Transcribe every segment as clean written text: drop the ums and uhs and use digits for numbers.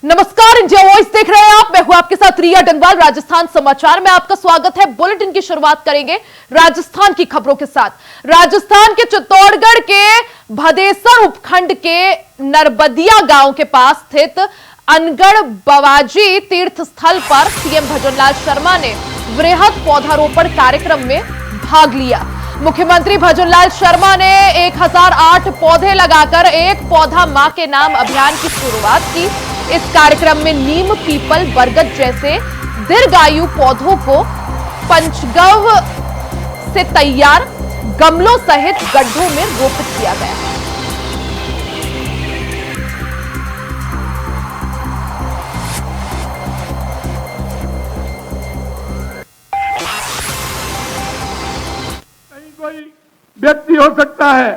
नमस्कार, India voice देख रहे हैं आप। मैं हूं आपके साथ रिया डंगवाल। राजस्थान समाचार में आपका स्वागत है। बुलेटिन की शुरुआत करेंगे राजस्थान की खबरों के साथ। राजस्थान के चित्तौड़गढ़ के भदेसर उपखंड के नरबदिया गांव के पास स्थित अनगढ़ बाबाजी तीर्थ स्थल पर सीएम भजनलाल शर्मा ने वृहद पौधारोपण कार्यक्रम में भाग लिया। मुख्यमंत्री भजनलाल शर्मा ने 1008 पौधे लगाकर एक पौधा मां के नाम अभियान की शुरुआत की। इस कार्यक्रम में नीम, पीपल, बरगद जैसे दीर्घायु पौधों को पंचगव्य से तैयार गमलों सहित गड्ढों में रोपित किया गया। कोई व्यक्ति हो सकता है,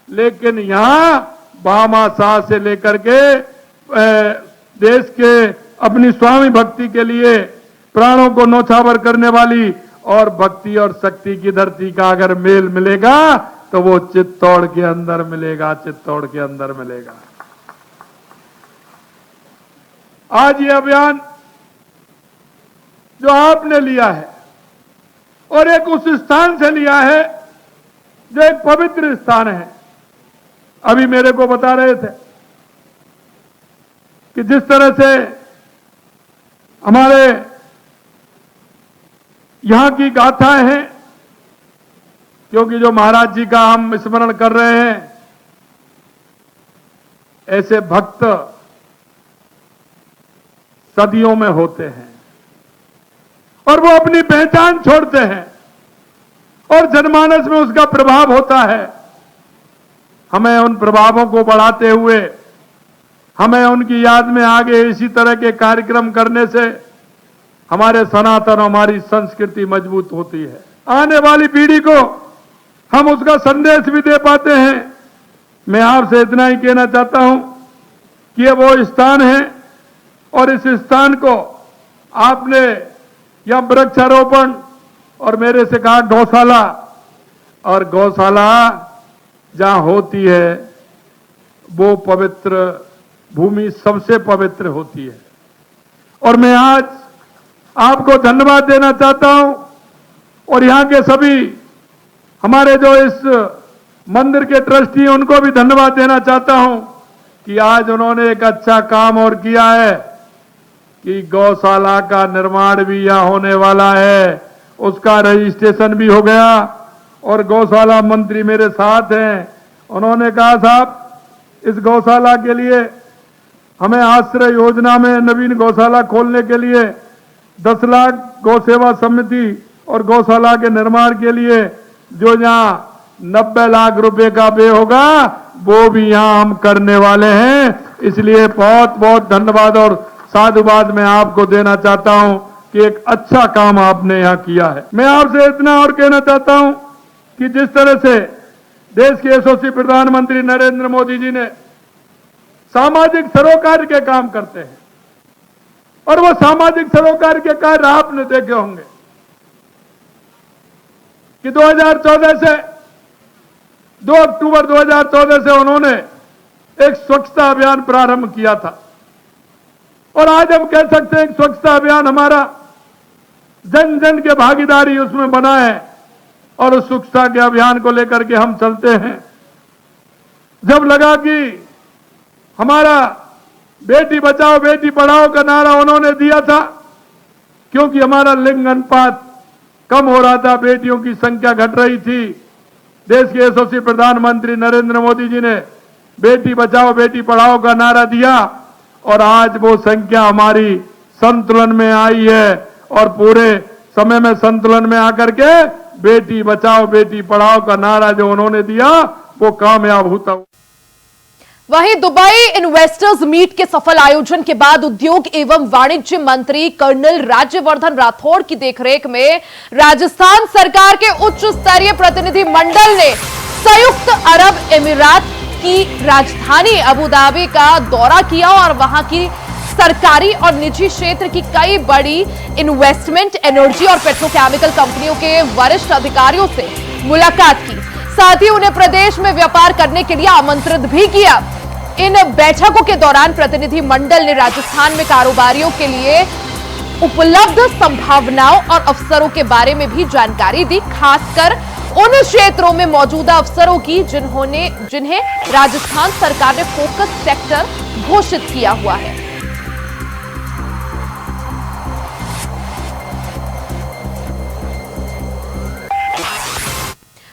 लेकिन यहां भामाशाह से लेकर के देश के अपनी स्वामी भक्ति के लिए प्राणों को नौछावर करने वाली और भक्ति और शक्ति की धरती का अगर मेल मिलेगा तो वो चित्तौड़ के अंदर मिलेगा, चित्तौड़ के अंदर मिलेगा। आज ये अभियान जो आपने लिया है और एक उस स्थान से लिया है जो एक पवित्र स्थान है। अभी मेरे को बता रहे थे कि जिस तरह से हमारे यहां की गाथाएं हैं, क्योंकि जो महाराज जी का हम स्मरण कर रहे हैं, ऐसे भक्त सदियों में होते हैं और वो अपनी पहचान छोड़ते हैं और जनमानस में उसका प्रभाव होता है। हमें उन प्रभावों को बढ़ाते हुए हमें उनकी याद में आगे इसी तरह के कार्यक्रम करने से हमारे सनातन, हमारी संस्कृति मजबूत होती है। आने वाली पीढ़ी को हम उसका संदेश भी दे पाते हैं। मैं आपसे इतना ही कहना चाहता हूं कि ये वो स्थान है और इस स्थान को आपने या वृक्षारोपण और मेरे से कहा गौशाला, और गौशाला जहां होती है वो पवित्र भूमि सबसे पवित्र होती है। और मैं आज आपको धन्यवाद देना चाहता हूं और यहां के सभी हमारे जो इस मंदिर के ट्रस्टी हैं उनको भी धन्यवाद देना चाहता हूं कि आज उन्होंने एक अच्छा काम और किया है कि गौशाला का निर्माण भी यहां होने वाला है, उसका रजिस्ट्रेशन भी हो गया। और गौशाला मंत्री मेरे साथ हैं, उन्होंने कहा साहब इस गौशाला के लिए हमें आश्रय योजना में नवीन गौशाला खोलने के लिए 10 लाख गौ सेवा समिति और गौशाला के निर्माण के लिए जो यहाँ 90 लाख रुपए का व्यय होगा वो भी यहाँ हम करने वाले हैं। इसलिए बहुत बहुत धन्यवाद और साधुवाद मैं आपको देना चाहता हूं कि एक अच्छा काम आपने यहाँ किया है। मैं आपसे इतना और कहना चाहता हूं कि जिस तरह से देश के यशस्वी प्रधानमंत्री नरेंद्र मोदी जी ने सामाजिक सरोकार के काम करते हैं और वो सामाजिक सरोकार के कार्य आपने देखे होंगे कि 2014 से 2 अक्टूबर 2014 से उन्होंने एक स्वच्छता अभियान प्रारंभ किया था। और आज हम कह सकते हैं कि स्वच्छता अभियान हमारा जन जन के भागीदारी उसमें बना है और उस स्वच्छता के अभियान को लेकर के हम चलते हैं। जब लगा कि हमारा बेटी बचाओ बेटी पढ़ाओ का नारा उन्होंने दिया था, क्योंकि हमारा लिंग अनुपात कम हो रहा था, बेटियों की संख्या घट रही थी। देश के यशस्वी प्रधानमंत्री नरेंद्र मोदी जी ने बेटी बचाओ बेटी पढ़ाओ का नारा दिया और आज वो संख्या हमारी संतुलन में आई है और पूरे समय में संतुलन में आकर के बेटी बचाओ बेटी पढ़ाओ का नारा जो उन्होंने दिया वो कामयाब होता। वहीं दुबई इन्वेस्टर्स मीट के सफल आयोजन के बाद उद्योग एवं वाणिज्य मंत्री कर्नल राज्यवर्धन राठौड़ की देखरेख में राजस्थान सरकार के उच्च स्तरीय प्रतिनिधि मंडल ने संयुक्त अरब अमीरात की राजधानी अबू धाबी का दौरा किया और वहां की सरकारी और निजी क्षेत्र की कई बड़ी इन्वेस्टमेंट, एनर्जी और पेट्रोकेमिकल कंपनियों के वरिष्ठ अधिकारियों से मुलाकात की। साथ ही उन्हें प्रदेश में व्यापार करने के लिए आमंत्रित भी किया। इन बैठकों के दौरान प्रतिनिधि मंडल ने राजस्थान में कारोबारियों के लिए उपलब्ध संभावनाओं और अवसरों के बारे में भी जानकारी दी, खासकर उन क्षेत्रों में मौजूदा अवसरों की जिन्हें राजस्थान सरकार ने फोकस सेक्टर घोषित किया हुआ है।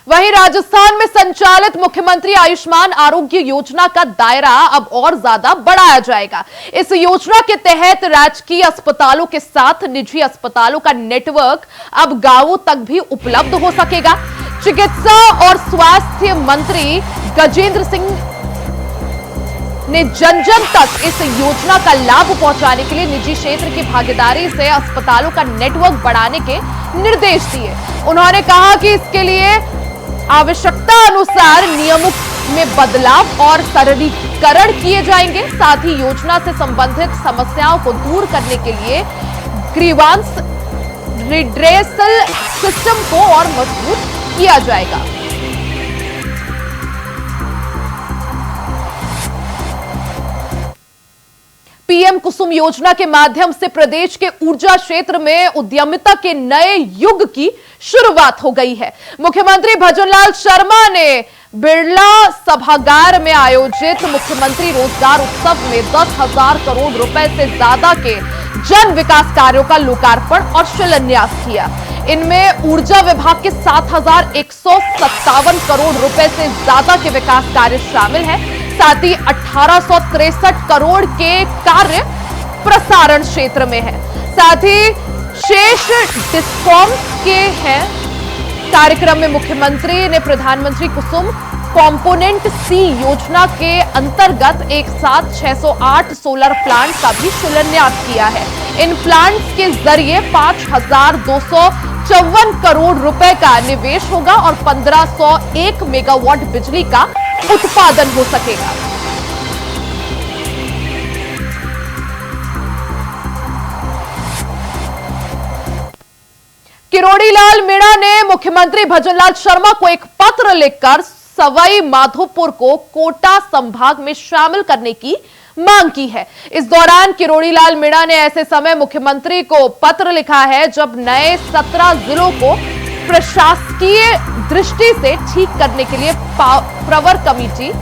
वहीं राजस्थान में संचालित मुख्यमंत्री आयुष्मान आरोग्य योजना का दायरा अब और ज्यादा बढ़ाया जाएगा। इस योजना के तहत राजकीय अस्पतालों के साथ निजी अस्पतालों का नेटवर्क अब गांवों तक भी उपलब्ध हो सकेगा। चिकित्सा और स्वास्थ्य मंत्री गजेंद्र सिंह ने जन जन तक इस योजना का लाभ पहुंचाने के लिए निजी क्षेत्र की भागीदारी से अस्पतालों का नेटवर्क बढ़ाने के निर्देश दिए। उन्होंने कहा कि इसके लिए आवश्यकता अनुसार नियमों में बदलाव और सरलीकरण किए जाएंगे। साथ ही योजना से संबंधित समस्याओं को दूर करने के लिए ग्रीवांस रिड्रेसल सिस्टम को और मजबूत किया जाएगा। पीएम कुसुम योजना के माध्यम से प्रदेश के ऊर्जा क्षेत्र में उद्यमिता के नए युग की शुरुआत हो गई है। मुख्यमंत्री भजनलाल शर्मा ने बिरला सभागार में आयोजित मुख्यमंत्री रोजगार उत्सव में 10,000 करोड़ रुपए से ज्यादा के जन विकास कार्यों का लोकार्पण और शिलान्यास किया। इनमें ऊर्जा विभाग के 7,157 करोड़ रुपए से ज्यादा के विकास कार्य शामिल हैं। साथ ही 1863 करोड़ के कार्य प्रसारण क्षेत्र में है। साथ ही शेष डिस्कॉम्स के हैं। कार्यक्रम में मुख्यमंत्री ने प्रधानमंत्री कुसुम कंपोनेंट सी योजना के अंतर्गत एक साथ 608 सोलर प्लांट का भी शिलान्यास किया है। इन प्लांट्स के जरिए 5,254 करोड़ रुपए का निवेश होगा और 1,501 मेगावाट बिजली का उत्पादन हो सकेगा। किरोड़ीलाल मीणा ने मुख्यमंत्री भजनलाल शर्मा को एक पत्र लिखकर सवाई माधोपुर को कोटा संभाग में शामिल करने की मांग की है। इस दौरान किरोड़ीलाल मीणा ने ऐसे समय मुख्यमंत्री को पत्र लिखा है जब नए 17 जिलों को प्रशासकीय दृष्टि से ठीक करने के लिए प्रवर कमेटी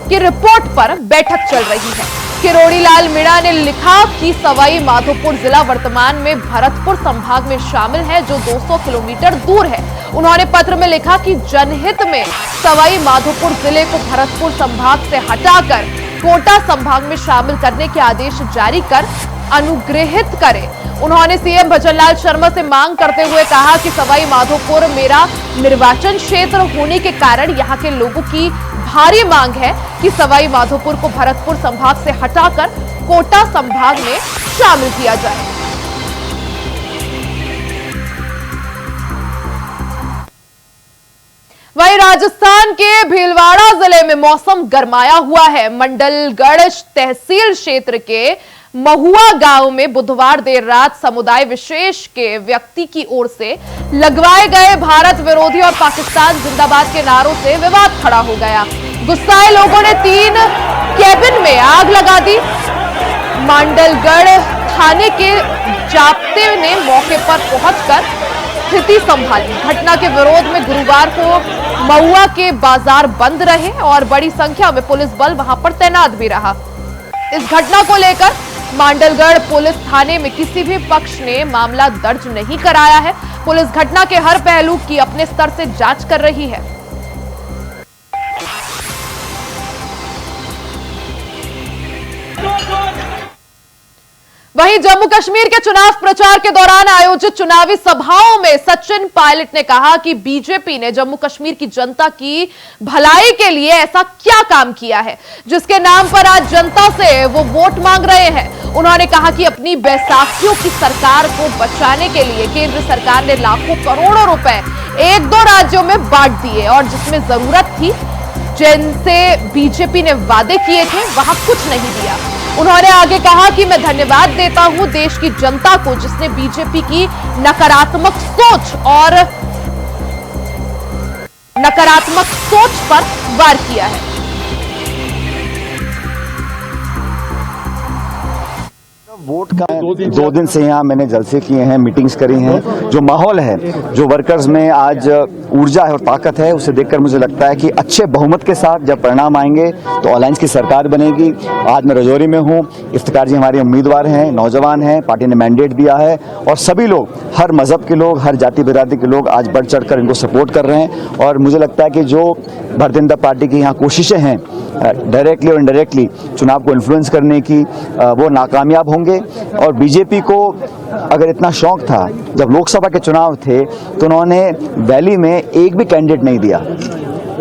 की रिपोर्ट पर बैठक चल रही है। किरोड़ीलाल मीणा ने लिखा कि सवाई माधोपुर जिला वर्तमान में भरतपुर संभाग में शामिल है, जो 200 किलोमीटर दूर है। उन्होंने पत्र में लिखा कि जनहित में सवाई माधोपुर जिले को भरतपुर संभाग से हटाकर कोटा संभाग में शामिल करने के आदेश जारी कर अनुग्रहित करें। उन्होंने सीएम भजनलाल शर्मा से मांग करते हुए कहा कि सवाई माधोपुर मेरा निर्वाचन क्षेत्र होने के कारण यहां के लोगों की भारी मांग है कि सवाई माधोपुर को भरतपुर संभाग से हटाकर कोटा संभाग में शामिल किया जाए। वहीं राजस्थान के भीलवाड़ा जिले में मौसम गरमाया हुआ है। मंडलगढ़ तहसील क्षेत्र के महुआ गांव में बुधवार देर रात समुदाय विशेष के व्यक्ति की ओर से लगवाए गए भारत विरोधी और पाकिस्तान जिंदाबाद के नारों से विवाद खड़ा हो गया। गुस्साए लोगों ने 3 केबिन में आग लगा दी। मंडलगढ़ थाने के जाप्ते ने मौके पर पहुंचकर स्थिति संभाली। घटना के विरोध में गुरुवार को महुआ के बाजार बंद रहे और बड़ी संख्या में पुलिस बल वहां पर तैनात भी रहा। इस घटना को लेकर मंडलगढ़ पुलिस थाने में किसी भी पक्ष ने मामला दर्ज नहीं कराया है। पुलिस घटना के हर पहलू की अपने स्तर से जांच कर रही है। वहीं जम्मू कश्मीर के चुनाव प्रचार के दौरान आयोजित चुनावी सभाओं में सचिन पायलट ने कहा कि बीजेपी ने जम्मू कश्मीर की जनता की भलाई के लिए ऐसा क्या काम किया है जिसके नाम पर आज जनता से वो वोट मांग रहे हैं। उन्होंने कहा कि अपनी बैसाखियों की सरकार को बचाने के लिए केंद्र सरकार ने लाखों करोड़ों रुपए 1-2 राज्यों में बांट दिए और जिसमें जरूरत थी, जिनसे बीजेपी ने वादे किए थे, वहां कुछ नहीं दिया। उन्होंने आगे कहा कि मैं धन्यवाद देता हूं देश की जनता को जिसने बीजेपी की नकारात्मक सोच पर वार किया है। वोट का 2 दिन से यहाँ मैंने जलसे किए हैं, मीटिंग्स करी हैं। जो माहौल है, जो वर्कर्स में आज ऊर्जा है और ताकत है, उसे देखकर मुझे लगता है कि अच्छे बहुमत के साथ जब परिणाम आएंगे तो अलायंस की सरकार बनेगी। आज मैं रजौरी में हूँ, इफ्तिकार जी हमारे उम्मीदवार हैं, नौजवान हैं, पार्टी ने मैंडेट दिया है और सभी लोग, हर मजहब के लोग, हर जाति बिरादरी के लोग आज बढ़ चढ़ कर इनको सपोर्ट कर रहे हैं। और मुझे लगता है कि जो भारतीय जनता पार्टी की यहाँ कोशिशें हैं डायरेक्टली और इनडायरेक्टली चुनाव को इन्फ्लुएंस करने की, वो नाकामयाब होंगे। और बीजेपी को अगर इतना शौक था, जब लोकसभा के चुनाव थे तो उन्होंने वैली में एक भी कैंडिडेट नहीं दिया,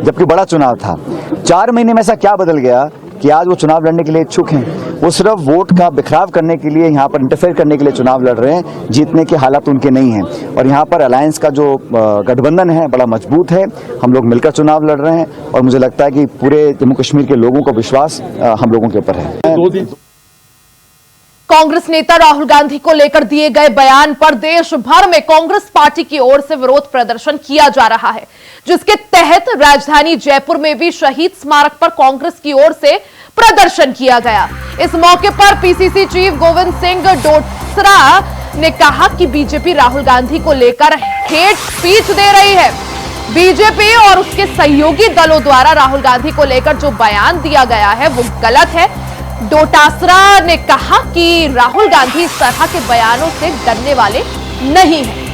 जबकि बड़ा चुनाव था। 4 महीने में ऐसा क्या बदल गया कि आज वो चुनाव लड़ने के लिए इच्छुक हैं? वो सिर्फ वोट का बिखराव करने के लिए, यहाँ पर इंटरफेयर करने के लिए चुनाव लड़ रहे हैं। जीतने के हालात उनके नहीं हैं। और यहाँ पर अलायंस का जो गठबंधन है बड़ा मजबूत है। हम लोग मिलकर चुनाव लड़ रहे हैं और मुझे लगता है कि पूरे जम्मू कश्मीर के लोगों का विश्वास हम लोगों के ऊपर है। कांग्रेस नेता राहुल गांधी को लेकर दिए गए बयान पर देश भर में कांग्रेस पार्टी की ओर से विरोध प्रदर्शन किया जा रहा है, जिसके तहत राजधानी जयपुर में भी शहीद स्मारक पर कांग्रेस की ओर से प्रदर्शन किया गया। इस मौके पर पीसीसी चीफ गोविंद सिंह डोटासरा ने कहा कि बीजेपी राहुल गांधी को लेकर हेट स्पीच दे रही है। बीजेपी और उसके सहयोगी दलों द्वारा राहुल गांधी को लेकर जो बयान दिया गया है वो गलत है। डोटासरा ने कहा कि राहुल गांधी इस तरह के बयानों से डरने वाले नहीं हैं।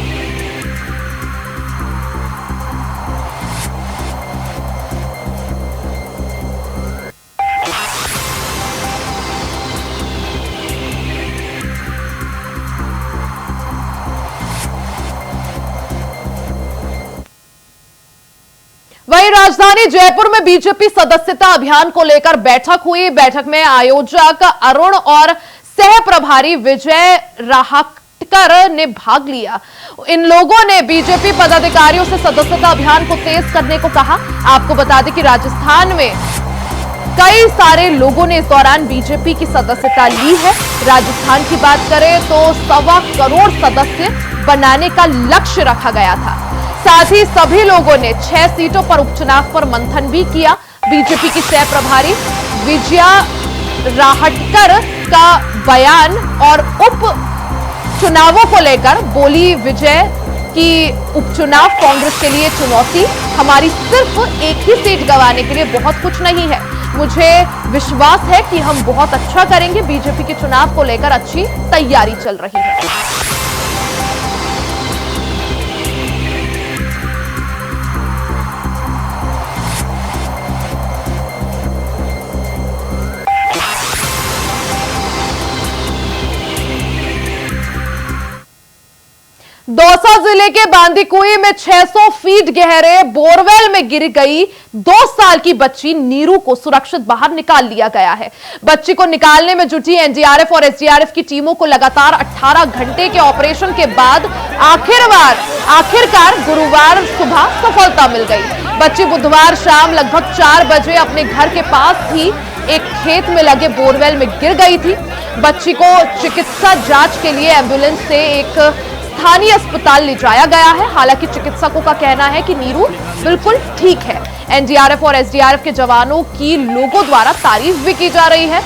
वहीं राजधानी जयपुर में बीजेपी सदस्यता अभियान को लेकर बैठक हुई। बैठक में आयोजक अरुण और सह प्रभारी विजय राहटकर ने भाग लिया। इन लोगों ने बीजेपी पदाधिकारियों से सदस्यता अभियान को तेज करने को कहा। आपको बता दें कि राजस्थान में कई सारे लोगों ने इस दौरान बीजेपी की सदस्यता ली है। राजस्थान की बात करें तो 1.25 करोड़ सदस्य बनाने का लक्ष्य रखा गया था। साथ ही सभी लोगों ने 6 सीटों पर उपचुनाव पर मंथन भी किया। बीजेपी की सह प्रभारी विजया राहटकर का बयान और उप चुनावों को लेकर बोली विजय कि उपचुनाव कांग्रेस के लिए चुनौती, हमारी सिर्फ एक ही सीट गंवाने के लिए बहुत कुछ नहीं है। मुझे विश्वास है कि हम बहुत अच्छा करेंगे। बीजेपी के चुनाव को लेकर अच्छी तैयारी चल रही है। दौसा जिले के बांदीकुई में 600 फीट गहरे बोरवेल में गिर गई 2 साल की बच्ची नीरू को सुरक्षित बाहर निकाल लिया गया है। बच्ची को निकालने में जुटी एनडीआरएफ और एसडीआरएफ की टीमों को लगातार 18 घंटे के ऑपरेशन के बाद आखिरकार गुरुवार सुबह सफलता मिल गई। बच्ची बुधवार शाम लगभग 4 बजे अपने घर के पास ही एक खेत में लगे बोरवेल में गिर गई थी। बच्ची को चिकित्सा जांच के लिए एम्बुलेंस से एक स्थानीय अस्पताल ले जाया गया है। हालांकि चिकित्सकों का कहना है कि नीरू बिल्कुल ठीक है। एनडीआरएफ और एसडीआरएफ के जवानों की लोगों द्वारा तारीफ भी की जा रही है।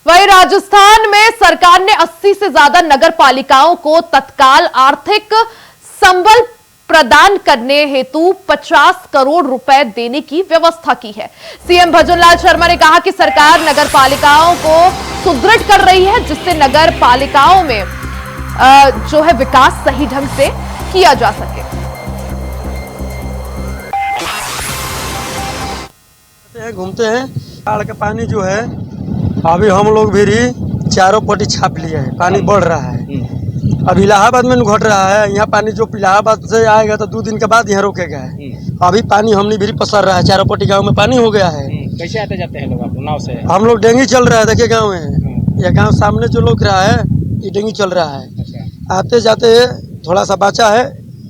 वहीं राजस्थान में सरकार ने 80 से ज्यादा नगर पालिकाओं को तत्काल आर्थिक संबल प्रदान करने हेतु 50 करोड़ रुपए देने की व्यवस्था की है। सीएम भजनलाल शर्मा ने कहा कि सरकार नगर पालिकाओं को सुदृढ़ कर रही है, जिससे नगर पालिकाओं में जो है विकास सही ढंग से किया जा सके। घूमते हैं, बाढ़ का पानी जो है अभी हम लोग भी चारों पट्टी छाप लिए हैं। पानी बढ़ रहा है। अभी इलाहाबाद में घट रहा है। यहाँ पानी जो इलाहाबाद से आएगा तो 2 दिन के बाद यहाँ रोकेगा। अभी पानी हमने भी पसर रहा है। चारों पट्टी गांव में पानी हो गया है। कैसे आते जाते हैं लोग आप नाव से? हम लोग डेंगी चल रहा है। देखिए गाँव में, यह गाँव सामने जो लोग रहा है ये डेंगी चल रहा है। आते जाते थोड़ा सा बचा है,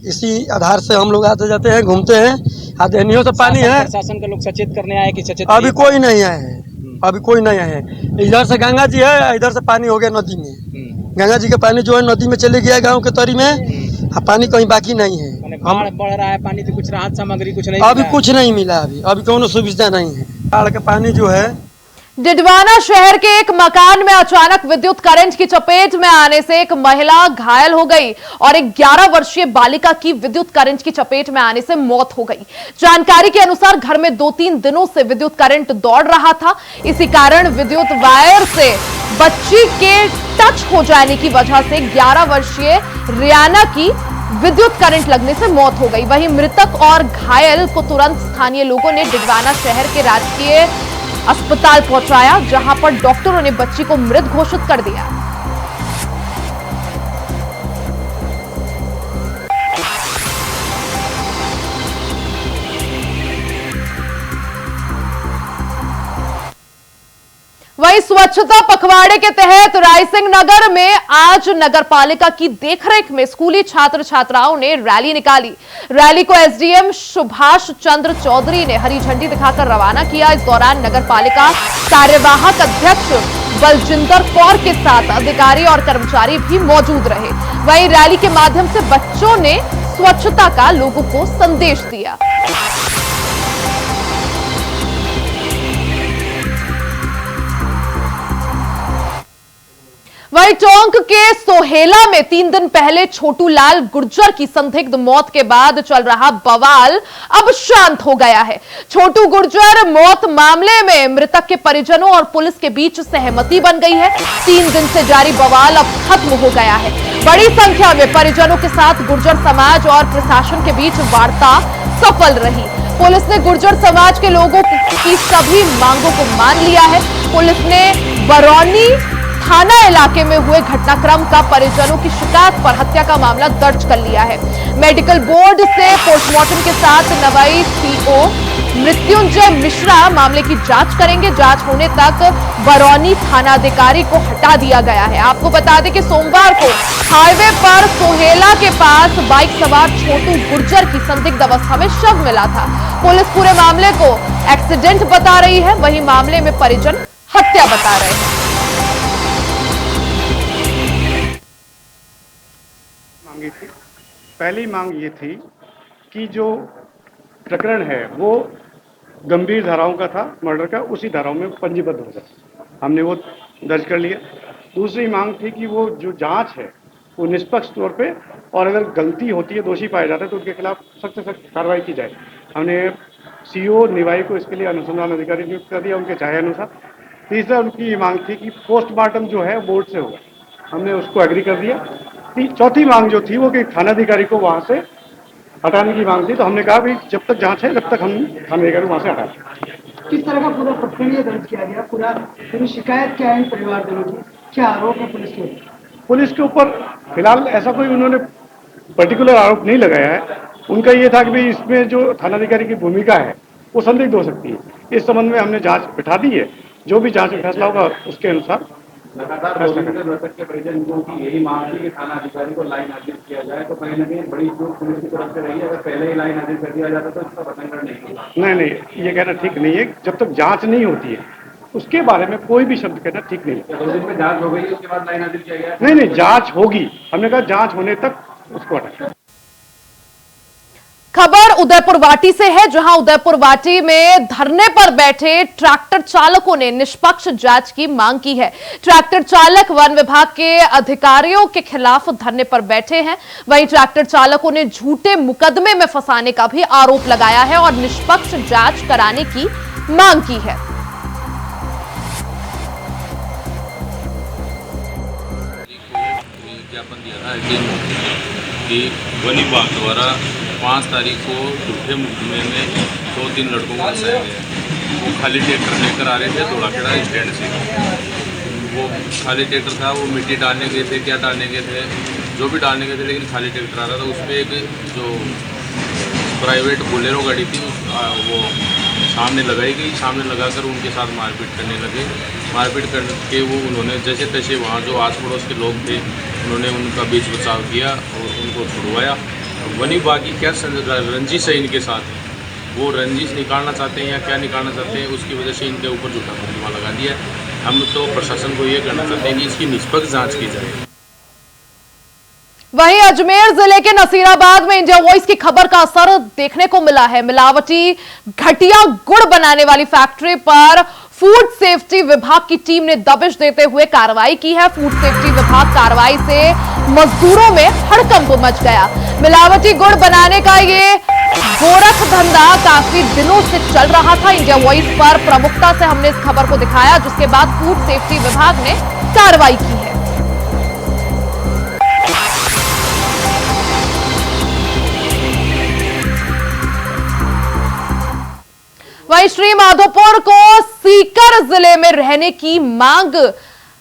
इसी आधार से हम लोग आते जाते हैं, घूमते हैं। आधेनियों से पानी है। प्रशासन के लोग सचेत करने आए कि सचेत अभी कोई नहीं आए हैं। अभी कोई नहीं है। इधर से गंगा जी है, इधर से पानी हो गया नदी में। गंगा जी का पानी जो है नदी में चले गया गांव के तरी में, पानी कहीं बाकी नहीं है। बाढ़ बढ़ रहा है, पानी तो कुछ राहत सामग्री कुछ नहीं अभी कुछ नहीं मिला, अभी कोनो सुविधा नहीं है। बाढ़ का पानी जो है डिडवाना शहर के एक मकान में अचानक विद्युत करंट की चपेट में आने से एक महिला घायल हो गई और एक 11 वर्षीय बालिका की विद्युत करंट की चपेट में आने से मौत हो गई। जानकारी के अनुसार घर में 2-3 दिनों से विद्युत करंट दौड़ रहा था। इसी कारण विद्युत वायर से बच्ची के टच हो जाने की वजह से 11 वर्षीय रियाना की विद्युत करंट लगने से मौत हो गई। वहीं मृतक और घायल को तुरंत स्थानीय लोगों ने डिडवाना शहर के राजकीय अस्पताल पहुंचाया, जहां पर डॉक्टरों ने बच्ची को मृत घोषित कर दिया। वहीं स्वच्छता पखवाड़े के तहत रायसिंह नगर में आज नगर पालिका की देखरेख में स्कूली छात्र छात्राओं ने रैली निकाली। रैली को एसडीएम सुभाष चंद्र चौधरी ने हरी झंडी दिखाकर रवाना किया। इस दौरान नगर पालिका कार्यवाहक अध्यक्ष बलजिंदर कौर के साथ अधिकारी और कर्मचारी भी मौजूद रहे। वहीं रैली के माध्यम से बच्चों ने स्वच्छता का लोगों को संदेश दिया। वहीं टोंक के सोहेला में 3 दिन पहले छोटू लाल गुर्जर की संदिग्ध मौत के बाद चल रहा बवाल अब शांत हो गया है। छोटू गुर्जर मौत मामले में मृतक के परिजनों और पुलिस के बीच सहमति बन गई है। 3 दिन से जारी बवाल अब खत्म हो गया है। बड़ी संख्या में परिजनों के साथ गुर्जर समाज और प्रशासन के बीच वार्ता सफल रही। पुलिस ने गुर्जर समाज के लोगों की सभी मांगों को मान लिया है। पुलिस ने बरौनी थाना इलाके में हुए घटनाक्रम का परिजनों की शिकायत पर हत्या का मामला दर्ज कर लिया है। मेडिकल बोर्ड से पोस्टमार्टम के साथ नवाई सीओ मृत्युंजय मिश्रा मामले की जांच करेंगे। जांच होने तक बरौनी थानाधिकारी को हटा दिया गया है। आपको बता दें कि सोमवार को हाईवे पर सोहेला के पास बाइक सवार छोटू गुर्जर की संदिग्ध अवस्था में शव मिला था। पुलिस पूरे मामले को एक्सीडेंट बता रही है, वहीं मामले में परिजन हत्या बता रहे हैं। पहली मांग ये थी कि जो प्रकरण है वो गंभीर धाराओं का था, मर्डर का, उसी धाराओं में पंजीबद्ध हो जाए। हमने वो दर्ज कर लिया। दूसरी मांग थी कि वो जो जांच है वो निष्पक्ष तौर पे, और अगर गलती होती है, दोषी पाया जाता है, तो उनके खिलाफ सख्त से सख्त कार्रवाई की जाए। हमने सीओ निवाई को इसके लिए अनुसंधान अधिकारी नियुक्त कर दिया उनके चाहे अनुसार। तीसरा उनकी ये मांग थी कि पोस्टमार्टम जो है बोर्ड से होगा, हमने उसको एग्री कर दिया। चौथी मांग जो थी वो कि थानाधिकारी को वहां से हटाने की मांग थी, तो हमने कहा भाई जब तक जांच है तब तक हम थानाधिकारी वहां से हटाएं। किस तरह का पूरा प्रकरण ये दर्ज किया गया, पूरी शिकायत क्या है परिवार जनों की, क्या आरोप है पुलिस के ऊपर? फिलहाल ऐसा कोई उन्होंने पर्टिकुलर आरोप नहीं लगाया है। उनका ये था कि भाई इसमें जो थानाधिकारी की भूमिका है वो संदिग्ध हो सकती है। इस संबंध में हमने जांच बिठा दी है। जो भी जांच में फैसला होगा उसके अनुसार मृतक के परिजनों की यही मांग थी कि थाना अधिकारी को लाइन हाजिर किया जाए, तो कहीं ना कहीं बड़ी चूक पुलिस की तरफ से रही है। अगर पहले ही लाइन हाजिर कर दिया जाता तो इसका पतंगड़ नहीं होगा। नहीं, ये कहना ठीक नहीं है। जब तक जांच नहीं होती है उसके बारे में कोई भी शब्द कहना ठीक नहीं है। 2 दिन में जांच हो गई, उसके बाद लाइन हाजिर किया गया? नहीं, जांच होगी। हमने कहा जांच होने तक उसको हटाएं। खबर उदयपुर वाटी से है, जहां उदयपुर वाटी में धरने पर बैठे ट्रैक्टर चालकों ने निष्पक्ष जांच की मांग की है। ट्रैक्टर चालक वन विभाग के अधिकारियों के खिलाफ धरने पर बैठे हैं। वहीं ट्रैक्टर चालकों ने झूठे मुकदमे में फंसाने का भी आरोप लगाया है और निष्पक्ष जांच कराने की मांग की है। विज्ञापन दिया था कि वन विभाग द्वारा 5 तारीख को झूठे मुकदमे में 2-3 लड़कों को फंसाया गया। वो खाली ट्रैक्टर लेकर आ रहे थे धोलाखेड़ा स्टैंड से। वो खाली ट्रैक्टर था, वो मिट्टी डालने गए थे, क्या डालने गए थे, जो भी डालने गए थे, लेकिन खाली ट्रैक्टर आ रहा था। उस पर एक जो प्राइवेट बोलेरो गाड़ी थी वो सामने लगाई गई। सामने लगाकर उनके साथ मारपीट करने लगे। मारपीट करके वो उन्होंने जैसे तैसे वहाँ जो आस पड़ोस के लोग थे उन्होंने उनका बीच बचाव किया और उनको छुड़वाया। वन विभाग की क्या रंजिश है इनके साथ, वो रंजिश निकालना चाहते हैं या क्या निकालना चाहते हैं, उसकी वजह से इनके ऊपर झूठा मुकदमा लगा दिया। हम तो प्रशासन को ये करना चाहते हैं कि इसकी निष्पक्ष जांच की जाए। वहीं अजमेर जिले के नसीराबाद में इंडिया वॉइस की खबर का असर देखने को मिला है। मिलावटी घटिया गुड़ बनाने वाली फैक्ट्री पर फूड सेफ्टी विभाग की टीम ने दबिश देते हुए कार्रवाई की है। फूड सेफ्टी विभाग कार्रवाई से मजदूरों में हड़कंप मच गया। मिलावटी गुड़ बनाने का ये गोरख धंधा काफी दिनों से चल रहा था। इंडिया वॉइस पर प्रमुखता से हमने इस खबर को दिखाया, जिसके बाद फूड सेफ्टी विभाग ने कार्रवाई की है। वहीं श्री माधोपुर को सीकर जिले में रहने की मांग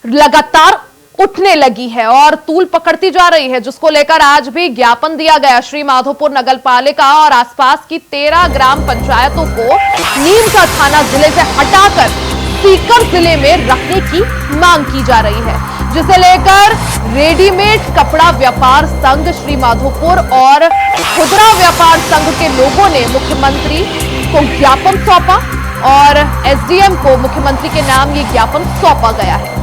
लगातार उठने लगी है और तूल पकड़ती जा रही है, जिसको लेकर आज भी ज्ञापन दिया गया। श्री माधोपुर नगर पालिका और आसपास की 13 ग्राम पंचायतों को नीम का थाना जिले से हटाकर सीकर जिले में रखने की मांग की जा रही है, जिसे लेकर रेडीमेड कपड़ा व्यापार संघ श्री माधोपुर और खुदरा व्यापार संघ के लोगों ने मुख्यमंत्री को ज्ञापन सौंपा और एसडीएम को मुख्यमंत्री के नाम ये ज्ञापन सौंपा गया है।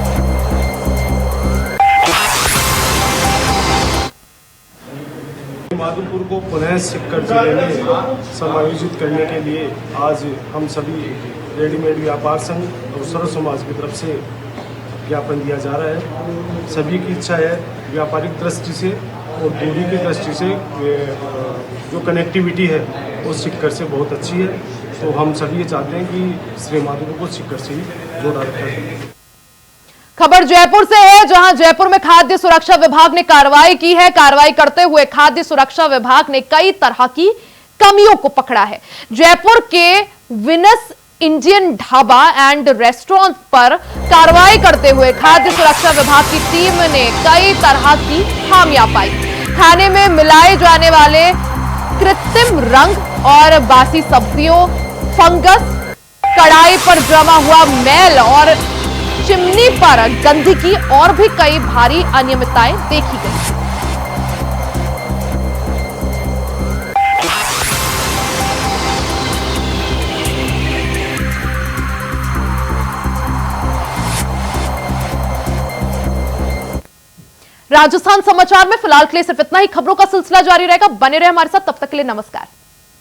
माधोपुर को पुनः सीकर जिले में समायोजित करने के लिए आज हम सभी रेडीमेड व्यापार संघ और सर्व समाज की तरफ से ज्ञापन दिया जा रहा है। सभी की इच्छा है व्यापारिक दृष्टि से और दूरी की दृष्टि से जो कनेक्टिविटी है वो सीकर से बहुत अच्छी है, तो हम सभी ये चाहते हैं कि श्री माधोपुर को सीकर से ही जोड़ा रखा जाए। खबर जयपुर से है, जहां जयपुर में खाद्य सुरक्षा विभाग ने कार्रवाई की है। कार्रवाई करते हुए खाद्य सुरक्षा विभाग ने कई तरह की कमियों को पकड़ा है। जयपुर के Venus Indian dhaba and restaurant पर कार्रवाई करते हुए खाद्य सुरक्षा विभाग की टीम ने कई तरह की खामियां पाई। खाने में मिलाए जाने वाले कृत्रिम रंग और बासी सब्जियों, फंगस, कढ़ाई पर जमा हुआ मैल और चिमनी पर गंदगी और भी कई भारी अनियमितताएं देखी गई। राजस्थान समाचार में फिलहाल के लिए सिर्फ इतना ही। खबरों का सिलसिला जारी रहेगा, बने रहे हमारे साथ, तब तक के लिए नमस्कार।